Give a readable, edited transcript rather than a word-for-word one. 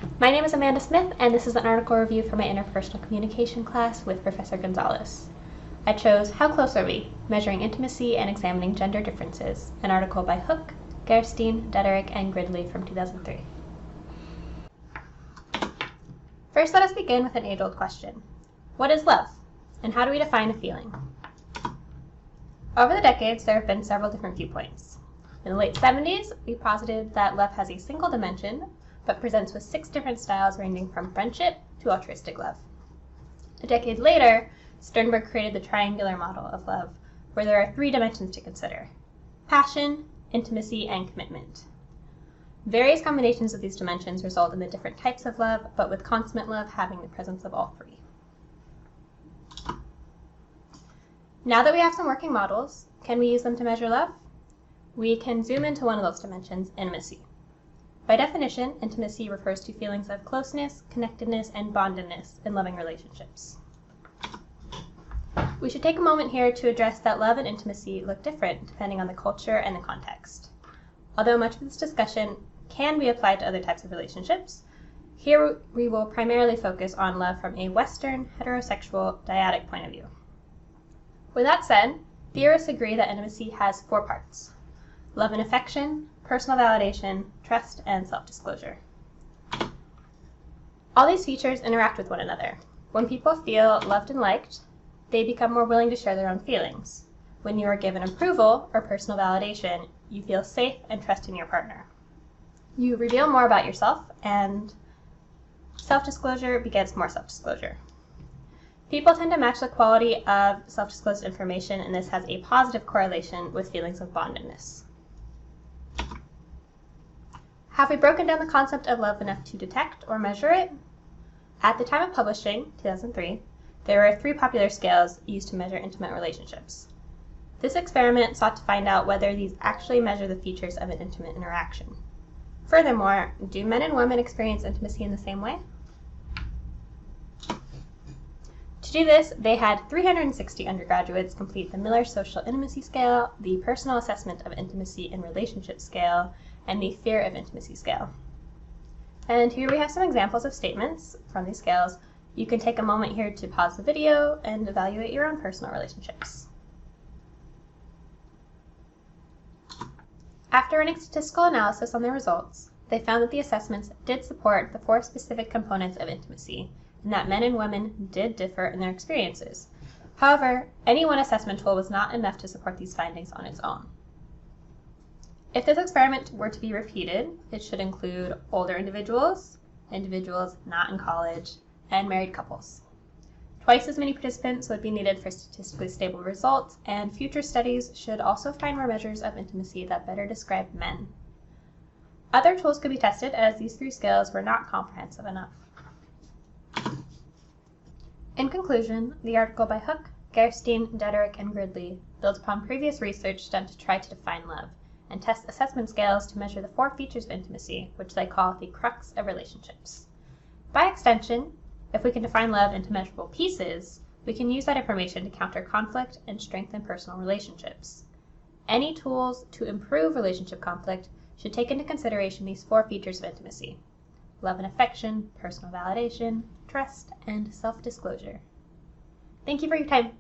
My name is Amanda Smith, and this is an article review for my interpersonal communication class with Professor Gonzales. I chose How Close Are We? Measuring Intimacy and Examining Gender Differences, an article by Hook, Gerstein, Detterich, and Gridley from 2003. First, let us begin with an age-old question. What is love, and how do we define a feeling? Over the decades, there have been several different viewpoints. In the late 70s, we posited that love has a single dimension, but presents with 6 different styles ranging from friendship to altruistic love. A decade later, Sternberg created the triangular model of love, where there are 3 dimensions to consider: passion, intimacy, and commitment. Various combinations of these dimensions result in the different types of love, but with consummate love having the presence of all 3. Now that we have some working models, can we use them to measure love? We can zoom into one of those dimensions, intimacy. By definition, intimacy refers to feelings of closeness, connectedness, and bondedness in loving relationships. We should take a moment here to address that love and intimacy look different depending on the culture and the context. Although much of this discussion can be applied to other types of relationships, here we will primarily focus on love from a Western, heterosexual, dyadic point of view. With that said, theorists agree that intimacy has 4 parts: love and affection, personal validation, trust, and self-disclosure. All these features interact with one another. When people feel loved and liked, they become more willing to share their own feelings. When you are given approval or personal validation, you feel safe and trust in your partner. You reveal more about yourself, and self-disclosure begets more self-disclosure. People tend to match the quality of self-disclosed information, and this has a positive correlation with feelings of bondedness. Have we broken down the concept of love enough to detect or measure it? At the time of publishing, 2003, there were 3 popular scales used to measure intimate relationships. This experiment sought to find out whether these actually measure the features of an intimate interaction. Furthermore, do men and women experience intimacy in the same way? To do this, they had 360 undergraduates complete the Miller Social Intimacy Scale, the Personal Assessment of Intimacy in Relationship Scale, and the Fear of Intimacy Scale. And here we have some examples of statements from these scales. You can take a moment here to pause the video and evaluate your own personal relationships. After running statistical analysis on their results, they found that the assessments did support the 4 specific components of intimacy, and that men and women did differ in their experiences. However, any one assessment tool was not enough to support these findings on its own. If this experiment were to be repeated, it should include older individuals, individuals not in college, and married couples. Twice as many participants would be needed for statistically stable results, and future studies should also find more measures of intimacy that better describe men. Other tools could be tested, as these 3 scales were not comprehensive enough. In conclusion, the article by Hook, Gerstein, Detterich, and Gridley builds upon previous research done to try to define love, and test assessment scales to measure the 4 features of intimacy, which they call the crux of relationships. By extension, if we can define love into measurable pieces, we can use that information to counter conflict and strengthen personal relationships. Any tools to improve relationship conflict should take into consideration these 4 features of intimacy: love and affection, personal validation, trust, and self-disclosure. Thank you for your time.